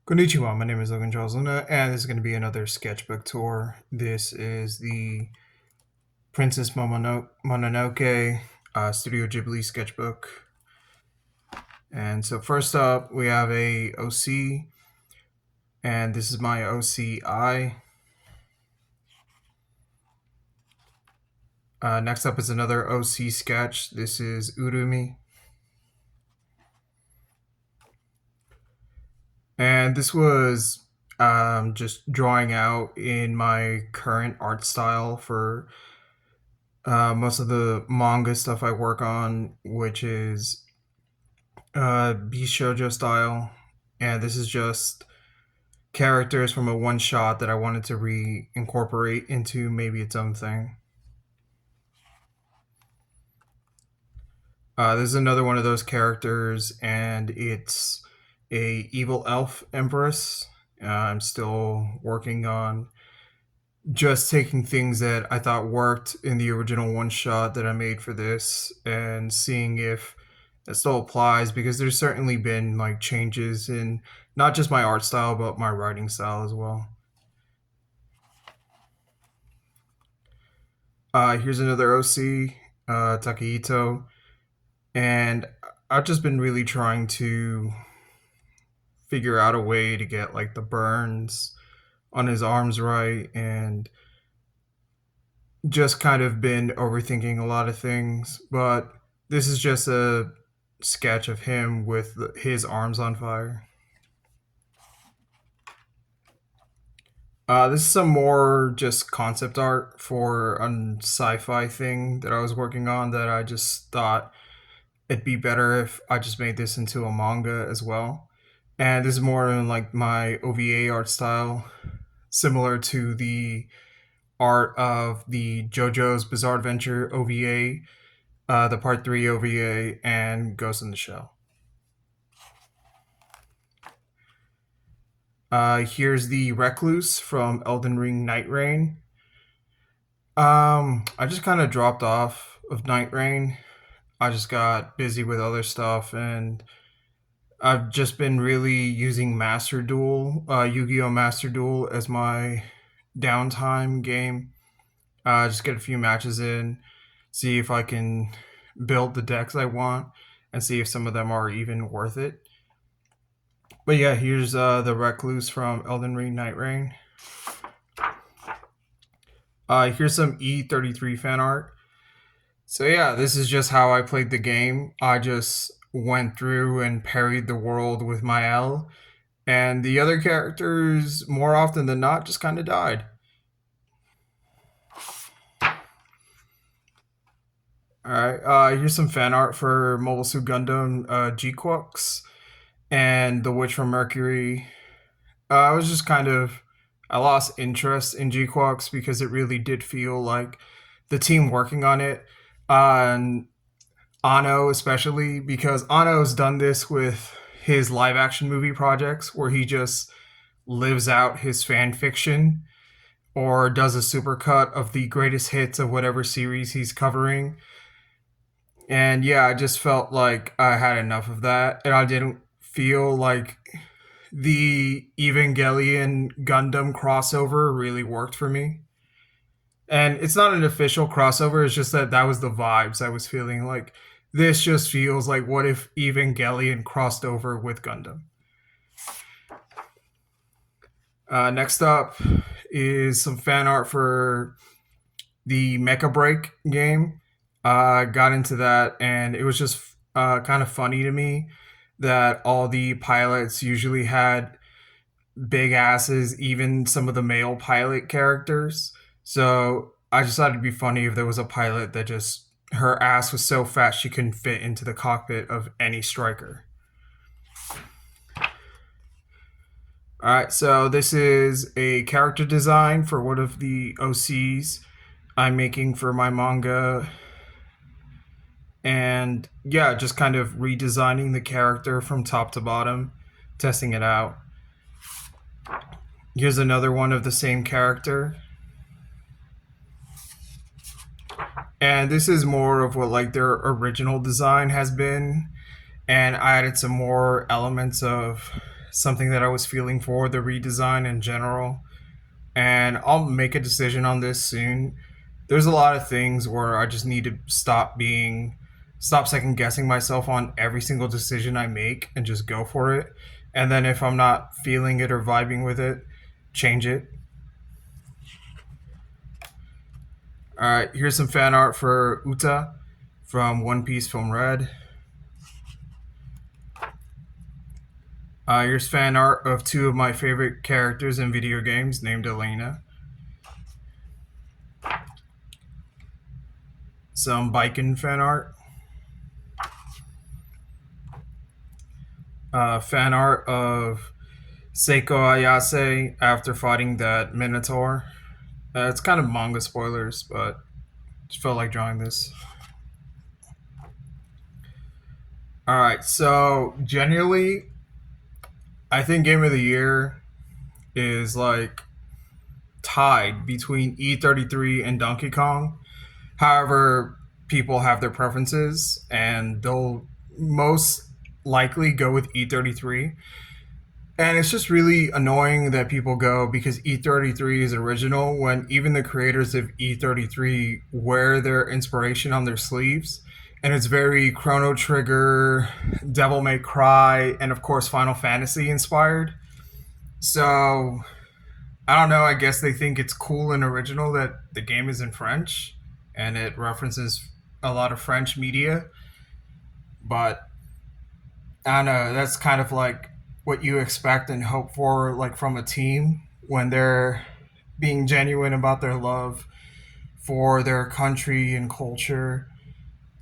Konnichiwa, my name is Logan Charles Luna, and this is going to be another sketchbook tour. This is the Princess Mononoke Studio Ghibli sketchbook. And so first up, we have a OC, and this is my OCI. Next up is another OC sketch. This is Urumi. And this was just drawing out in my current art style for most of the manga stuff I work on, which is Bishojo style. And this is just characters from a one shot that I wanted to reincorporate into maybe its own thing. This is another one of those characters, and it's a evil elf empress. I'm still working on just taking things that I thought worked in the original one shot that I made for this and seeing if it still applies, because there's certainly been like changes in not just my art style but my writing style as well. Here's another OC, Takahito, and I've just been really trying to figure out a way to get like the burns on his arms right, and just kind of been overthinking a lot of things. But this is just a sketch of him with his arms on fire. This is some more just concept art for a sci-fi thing that I was working on that I just thought it'd be better if I just made this into a manga as well. And this is more in like my OVA art style, similar to the art of the JoJo's Bizarre Adventure OVA, the Part 3 OVA, and Ghost in the Shell. Here's the Recluse from Elden Ring Night Rain. I just kind of dropped off of Night Rain. I just got busy with other stuff, and I've just been really using Master Duel, Yu-Gi-Oh! Master Duel as my downtime game. Just get a few matches in, see if I can build the decks I want, and see if some of them are even worth it. But yeah, here's the Recluse from Elden Ring Night Rain. Here's some E33 fan art. So yeah, this is just how I played the game. I just went through and parried the world with my L, and the other characters, more often than not, just kind of died. All right, here's some fan art for Mobile Suit Gundam G-Quux and The Witch from Mercury. I was just kind of, I lost interest in G-Quux because it really did feel like the team working on it, and Ano especially, because Ano's done this with his live action movie projects where he just lives out his fan fiction or does a supercut of the greatest hits of whatever series he's covering. And yeah, I just felt like I had enough of that, and I didn't feel like the Evangelion Gundam crossover really worked for me. And it's not an official crossover, it's just that that was the vibes I was feeling. Like, this just feels like what if Evangelion crossed over with Gundam. Next up is some fan art for the Mecha Break game. Got into that, and it was just kind of funny to me that all the pilots usually had big asses, even some of the male pilot characters. So I just thought it'd be funny if there was a pilot that just, her ass was so fat she couldn't fit into the cockpit of any striker. Alright, so this is a character design for one of the OCs I'm making for my manga. And yeah, just kind of redesigning the character from top to bottom, testing it out. Here's another one of the same character. And this is more of what like their original design has been. And I added some more elements of something that I was feeling for the redesign in general, and I'll make a decision on this soon. There's a lot of things where I just need to stop second guessing myself on every single decision I make and just go for it. And then if I'm not feeling it or vibing with it, change it. All right, here's some fan art for Uta from One Piece Film Red. Here's fan art of two of my favorite characters in video games named Elena. Some Biken fan art. Fan art of Seiko Ayase after fighting that Minotaur. It's kind of manga spoilers, but just felt like drawing this. All right, so genuinely, I think Game of the Year is like tied between E33 and Donkey Kong. However, people have their preferences, and they'll most likely go with E33. And it's just really annoying that people go because E33 is original when even the creators of E33 wear their inspiration on their sleeves. And it's very Chrono Trigger, Devil May Cry, and of course Final Fantasy inspired. So I don't know. I guess they think it's cool and original that the game is in French and it references a lot of French media. But I don't know. That's kind of like what you expect and hope for, like from a team when they're being genuine about their love for their country and culture.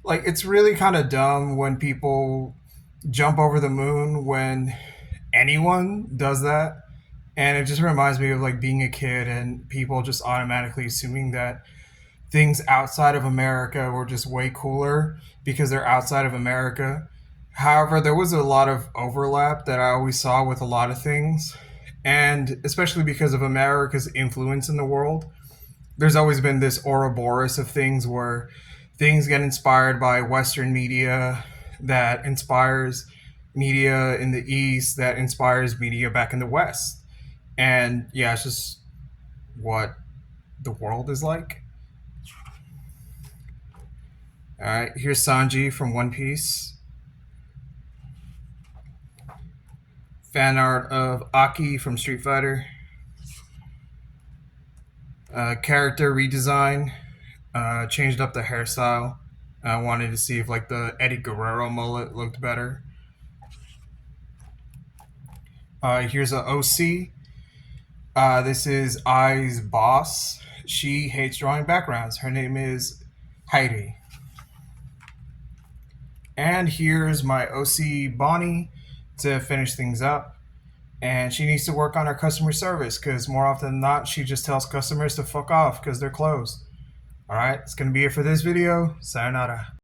Like it's really kind of dumb when people jump over the moon when anyone does that. And it just reminds me of like being a kid and people just automatically assuming that things outside of America were just way cooler because they're outside of America. However, there was a lot of overlap that I always saw with a lot of things. And especially because of America's influence in the world, there's always been this Ouroboros of things where things get inspired by Western media that inspires media in the East that inspires media back in the West. And yeah, it's just what the world is like. All right, here's Sanji from One Piece. Fan art of Aki from Street Fighter. Character redesign. Changed up the hairstyle. I wanted to see if like the Eddie Guerrero mullet looked better. Here's a OC. This is I's boss. She hates drawing backgrounds. Her name is Heidi. And here's my OC Bonnie to finish things up. And she needs to work on her customer service because more often than not, she just tells customers to fuck off because they're closed. All right, it's going to be it for this video. Sayonara.